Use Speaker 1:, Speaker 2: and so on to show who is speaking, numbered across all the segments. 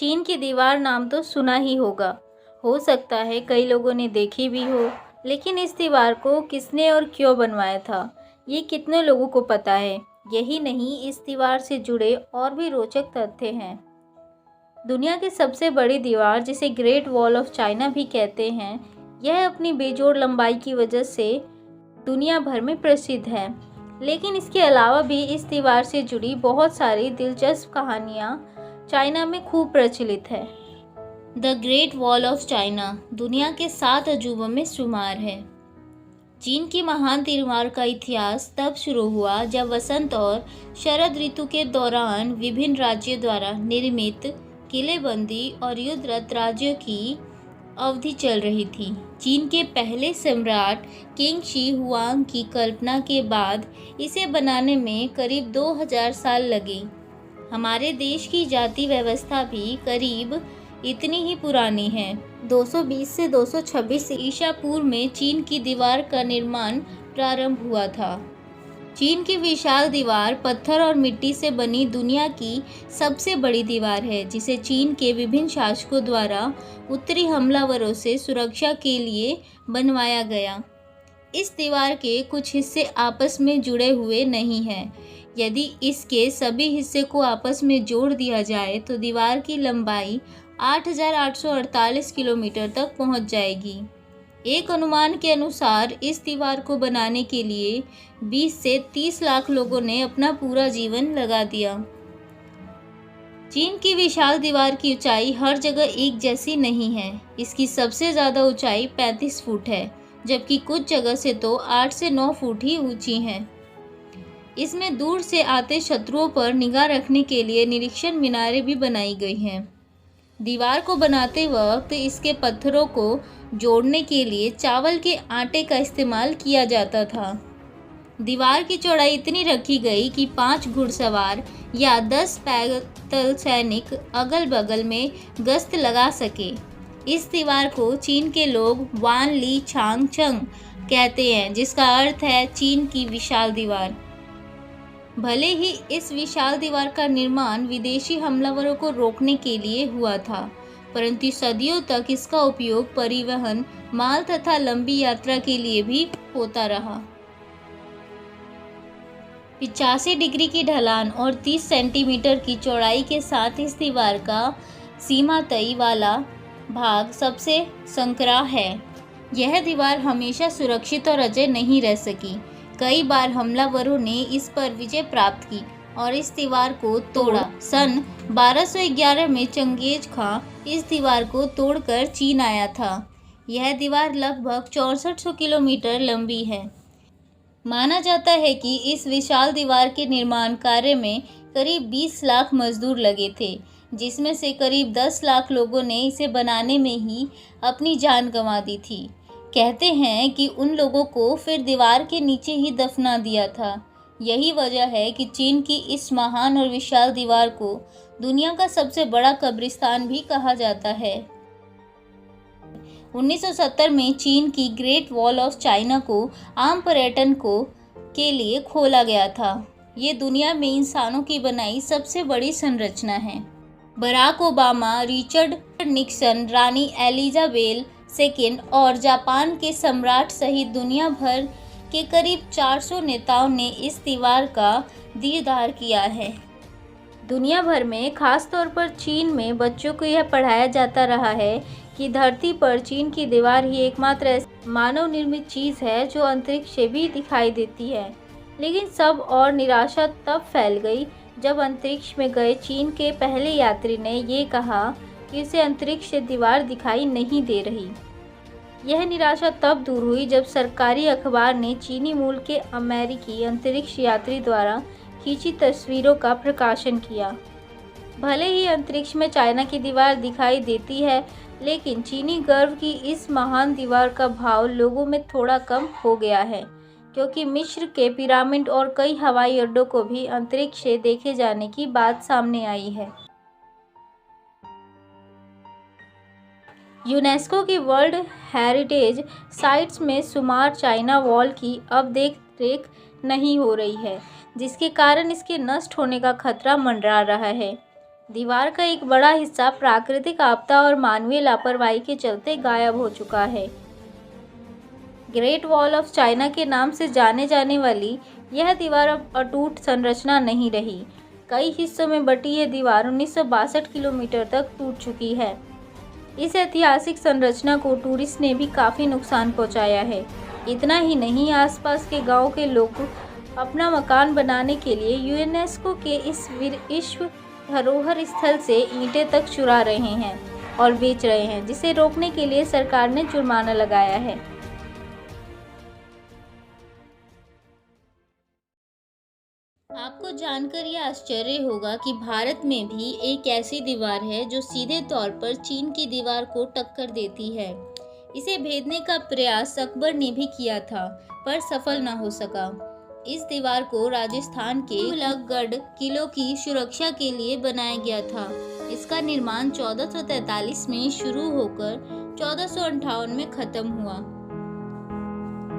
Speaker 1: चीन की दीवार नाम तो सुना ही होगा। हो सकता है कई लोगों ने देखी भी हो, लेकिन इस दीवार को किसने और क्यों बनवाया था, ये कितने लोगों को पता है? यही नहीं, इस दीवार से जुड़े और भी रोचक तथ्य हैं। दुनिया की सबसे बड़ी दीवार, जिसे ग्रेट वॉल ऑफ चाइना भी कहते हैं, यह अपनी बेजोड़ लंबाई की वजह से दुनिया भर में प्रसिद्ध है। लेकिन इसके अलावा भी इस दीवार से जुड़ी बहुत सारी दिलचस्प कहानियाँ चाइना में खूब प्रचलित है। The great wall of China दुनिया के 7 अजूबों में शुमार है। चीन की महान दीवार का इतिहास तब शुरू हुआ जब वसंत और शरद ऋतु के दौरान विभिन्न राज्यों द्वारा निर्मित किलेबंदी और युद्धरत राज्यों की अवधि चल रही थी। चीन के पहले सम्राट किंग शी हुआंग की कल्पना के बाद इसे बनाने में करीब 2000 साल लगे। हमारे देश की जाति व्यवस्था भी करीब इतनी ही पुरानी है। 220 से 226 ईसा पूर्व में चीन की दीवार का निर्माण प्रारंभ हुआ था। चीन की विशाल दीवार पत्थर और मिट्टी से बनी दुनिया की सबसे बड़ी दीवार है, जिसे चीन के विभिन्न शासकों द्वारा उत्तरी हमलावरों से सुरक्षा के लिए बनवाया गया। इस दीवार के कुछ हिस्से आपस में जुड़े हुए नहीं हैं। यदि इसके सभी हिस्से को आपस में जोड़ दिया जाए तो दीवार की लंबाई 8848 किलोमीटर तक पहुंच जाएगी। एक अनुमान के अनुसार इस दीवार को बनाने के लिए 20 से 30 लाख लोगों ने अपना पूरा जीवन लगा दिया। चीन की विशाल दीवार की ऊंचाई हर जगह एक जैसी नहीं है। इसकी सबसे ज़्यादा ऊंचाई 35 फुट है, जबकि कुछ जगह से तो 8 से 9 फुट ही ऊंची है। इसमें दूर से आते शत्रुओं पर निगाह रखने के लिए निरीक्षण मीनारें भी बनाई गई हैं। दीवार को बनाते वक्त इसके पत्थरों को जोड़ने के लिए चावल के आटे का इस्तेमाल किया जाता था। दीवार की चौड़ाई इतनी रखी गई कि 5 घुड़सवार या 10 पैदल सैनिक अगल बगल में गश्त लगा सके। इस दीवार को चीन के लोग वान ली छांग चंग कहते हैं, जिसका अर्थ है चीन की विशाल दीवार। भले ही इस विशाल दीवार का निर्माण विदेशी हमलावरों को रोकने के लिए हुआ था, परंतु सदियों तक इसका उपयोग परिवहन, माल तथा लंबी यात्रा के लिए भी होता रहा। 85 डिग्री की ढलान और 30 सेंटीमीटर की चौड़ाई के साथ इस दीवार का सीमा तय वाला भाग सबसे संकरा है। यह दीवार हमेशा सुरक्षित और अजय नहीं रह सकी। कई बार हमलावरों ने इस पर विजय प्राप्त की और इस दीवार को तोड़ा। सन 1211 में चंगेज खां इस दीवार को तोड़कर चीन आया था। यह दीवार लगभग 6400 किलोमीटर लंबी है। माना जाता है कि इस विशाल दीवार के निर्माण कार्य में करीब 20 लाख मजदूर लगे थे, जिसमें से करीब 10 लाख लोगों ने इसे बनाने में ही अपनी जान गंवा दी थी। कहते हैं कि उन लोगों को फिर दीवार के नीचे ही दफना दिया था। यही वजह है कि चीन की इस महान और विशाल दीवार को दुनिया का सबसे बड़ा कब्रिस्तान भी कहा जाता है। 1970 में चीन की ग्रेट वॉल ऑफ चाइना को आम पर्यटन के लिए खोला गया था। ये दुनिया में इंसानों की बनाई सबसे बड़ी संरचना है। बराक ओबामा, रिचर्ड निक्सन, रानी एलिजाबेथ सेकेंड और जापान के सम्राट सहित दुनिया भर के करीब 400 नेताओं ने इस दीवार का दीदार किया है। दुनिया भर में, खास तौर पर चीन में, बच्चों को यह पढ़ाया जाता रहा है कि धरती पर चीन की दीवार ही एकमात्र मानव निर्मित चीज़ है जो अंतरिक्ष से भी दिखाई देती है। लेकिन सब और निराशा तब फैल गई जब अंतरिक्ष में गए चीन के पहले यात्री ने ये कहा कि उसे अंतरिक्ष से दीवार दिखाई नहीं दे रही। यह निराशा तब दूर हुई जब सरकारी अखबार ने चीनी मूल के अमेरिकी अंतरिक्ष यात्री द्वारा खींची तस्वीरों का प्रकाशन किया। भले ही अंतरिक्ष में चाइना की दीवार दिखाई देती है, लेकिन चीनी गर्व की इस महान दीवार का भाव लोगों में थोड़ा कम हो गया है, क्योंकि मिस्र के पिरामिड और कई हवाई अड्डों को भी अंतरिक्ष से देखे जाने की बात सामने आई है। यूनेस्को की वर्ल्ड हेरिटेज साइट्स में शुमार चाइना वॉल की अब देख रेख नहीं हो रही है, जिसके कारण इसके नष्ट होने का खतरा मंडरा रहा है। दीवार का एक बड़ा हिस्सा प्राकृतिक आपदा और मानवीय लापरवाही के चलते गायब हो चुका है। ग्रेट वॉल ऑफ चाइना के नाम से जाने जाने वाली यह दीवार अब अटूट संरचना नहीं रही। कई हिस्सों में बटी यह दीवार 1962 किलोमीटर तक टूट चुकी है। इस ऐतिहासिक संरचना को टूरिस्ट ने भी काफ़ी नुकसान पहुंचाया है। इतना ही नहीं, आसपास के गांव के लोग अपना मकान बनाने के लिए यूनेस्को के इस विश्व धरोहर स्थल से ईंटें तक चुरा रहे हैं और बेच रहे हैं, जिसे रोकने के लिए सरकार ने जुर्माना लगाया है। आपको जानकर यह आश्चर्य होगा कि भारत में भी एक ऐसी दीवार है जो सीधे तौर पर चीन की दीवार को टक्कर देती है। इसे भेदने का प्रयास अकबर ने भी किया था, पर सफल न हो सका। इस दीवार को राजस्थान के कुम्भलगढ़ किलों की सुरक्षा के लिए बनाया गया था। इसका निर्माण 1443 में शुरू होकर 1458 में खत्म हुआ।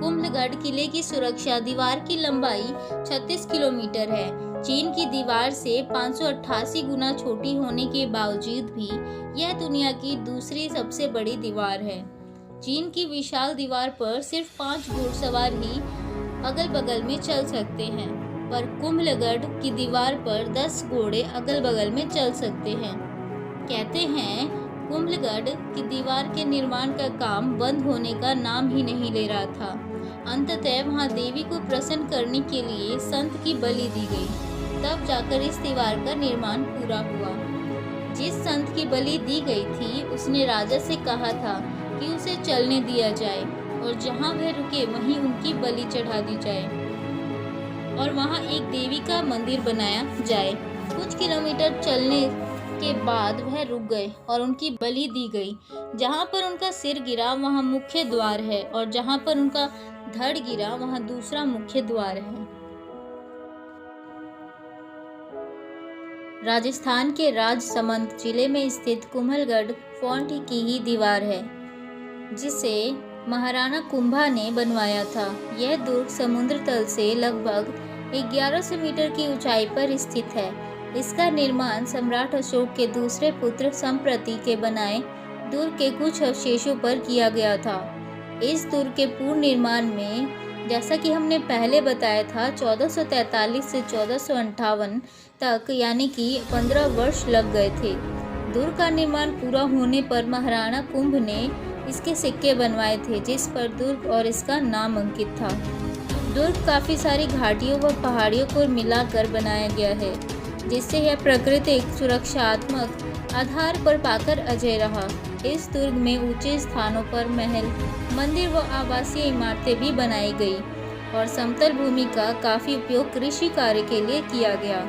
Speaker 1: कुम्भलगढ़ किले की सुरक्षा दीवार की लंबाई 36 किलोमीटर है। चीन की दीवार से 588 गुना छोटी होने के बावजूद भी यह दुनिया की दूसरी सबसे बड़ी दीवार है। चीन की विशाल दीवार पर सिर्फ 5 घुड़सवार ही अगल बगल में चल सकते हैं, पर कुम्भलगढ़ की दीवार पर 10 घोड़े अगल बगल में चल सकते हैं। कहते हैं कुम्भलगढ़ की दीवार के निर्माण का काम बंद होने का नाम ही नहीं ले रहा था। अंततः वहां देवी को प्रसन्न करने के लिए संत की बलि दी गई, तब जाकर इस दीवार का निर्माण पूरा हुआ। जिस संत की बलि दी गई थी उसने राजा से कहा था कि उसे चलने दिया जाए और जहां वह रुके वहीं उनकी बलि चढ़ा दी जाए और वहां एक देवी का मंदिर बनाया जाए। कुछ किलोमीटर चलने के बाद वह रुक गए और उनकी बलि दी गई। जहां पर उनका सिर गिरा वहां मुख्य द्वार है और जहां पर उनका धड़ गिरा वहां दूसरा मुख्य द्वार है। राजस्थान के राजसमंद जिले में स्थित कुम्भलगढ़ फोर्ट की ही दीवार है, जिसे महाराणा कुंभा ने बनवाया था। यह दुर्ग समुद्र तल से लगभग 1100 मीटर की ऊंचाई पर स्थित है। इसका निर्माण सम्राट अशोक के दूसरे पुत्र संप्रति के बनाए दुर्ग के कुछ अवशेषों पर किया गया था। इस दुर्ग के पूर्ण निर्माण में, जैसा कि हमने पहले बताया था, 1443 से 1458 तक यानी कि 15 वर्ष लग गए थे। दुर्ग का निर्माण पूरा होने पर महाराणा कुंभ ने इसके सिक्के बनवाए थे, जिस पर दुर्ग और इसका नाम अंकित था। दुर्ग काफ़ी सारी घाटियों व पहाड़ियों को मिलाकर बनाया गया है, जिससे यह प्राकृतिक सुरक्षात्मक आधार पर पाकर अजय रहा। इस दुर्ग में ऊंचे स्थानों पर महल, मंदिर व आवासीय इमारतें भी बनाई गई और समतल भूमि का काफ़ी उपयोग कृषि कार्य के लिए किया गया।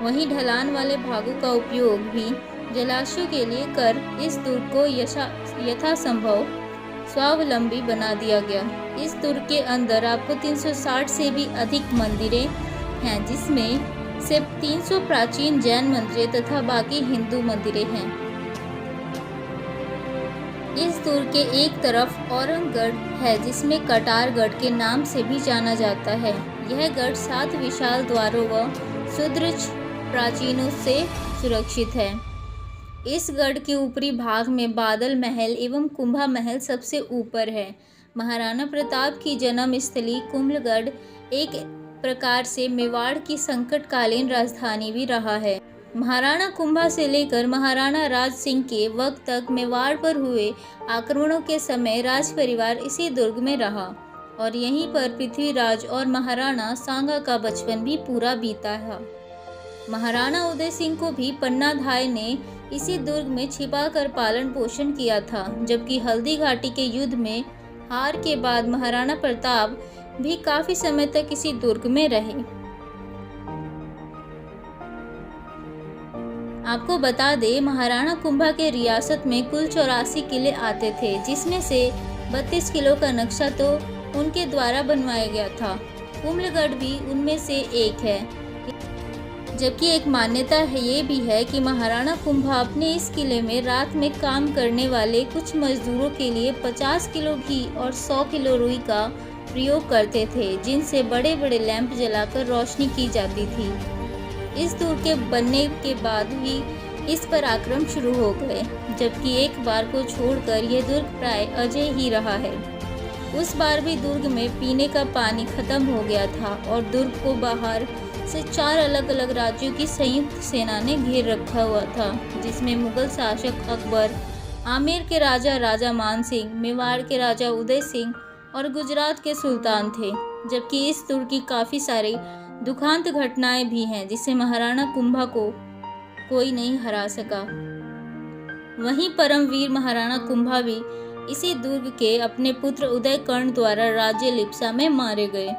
Speaker 1: वहीं ढलान वाले भागों का उपयोग भी जलाशयों के लिए कर इस दुर्ग को यथासंभव स्वावलंबी बना दिया गया। इस दुर्ग के अंदर आपको 360 से भी अधिक मंदिरें हैं, जिसमें से 300 प्राचीन जैन मंदिरें तथा बाकी हिंदू मंदिरें हैं। इस दुर्ग के एक तरफ औरंगगढ़ है, जिसमें कटारगढ़ के नाम से भी जाना जाता है। यह गढ़ 7 विशाल द्वारों व सुदृढ़ प्राचीनों से सुरक्षित है। इस गढ़ के ऊपरी भाग में बादल महल एवं कुंभा महल सबसे ऊपर है। महाराणा प्रताप की जन्म स्थली कुम्भलगढ़ एक प्रकार से मेवाड़ की संकटकालीन राजधानी भी रहा है। महाराणा कुंभा से लेकर महाराणा राज सिंह के वक्त तक मेवाड़ पर हुए आक्रमणों के समय राज परिवार इसी दुर्ग में रहा और यहीं पर पृथ्वीराज और महाराणा सांगा का बचपन भी पूरा बीता है। महाराणा उदय सिंह को भी पन्ना धाय ने इसी दुर्ग में छिपाकर पालन पोषण किया था, जबकि हल्दी घाटी के युद्ध में हार के बाद महाराणा प्रताप भी काफी समय तक इसी दुर्ग में रहे। आपको बता दें, महाराणा कुंभा के रियासत में कुल 84 किले आते थे, जिसमें से 32 किलों का नक्शा तो उनके द्वारा बनवाया गया था। कुम्भलगढ़ भी उनमें से एक है, जबकि एक मान्यता ये भी है कि महाराणा कुंभा अपने इस किले में रात में काम करने वाले कुछ मजदूरों के लिए 50 किलो घी और 100 किलो रुई का प्रयोग करते थे, जिनसे बड़े बड़े लैंप जलाकर रोशनी की जाती थी। इस दुर्ग के बनने के बाद भी इस पर आक्रमण शुरू हो गए, जबकि एक बार को छोड़कर यह दुर्ग प्राय अजय ही रहा है। उस बार भी दुर्ग में पीने का पानी खत्म हो गया था और दुर्ग को बाहर से 4 अलग अलग राज्यों की संयुक्त सेना ने घेर रखा हुआ था, जिसमें मुगल शासक अकबर, आमेर के राजा राजा मान सिंह, मेवाड़ के राजा उदय सिंह और गुजरात के सुल्तान थे। जबकि इस दुर्ग की काफ़ी सारी दुखांत घटनाएं भी हैं, जिसे महाराणा कुंभा को कोई नहीं हरा सका। वहीं परमवीर महाराणा कुंभा भी इसी दुर्ग के अपने पुत्र उदय कर्ण द्वारा राज्य लिप्सा में मारे गए।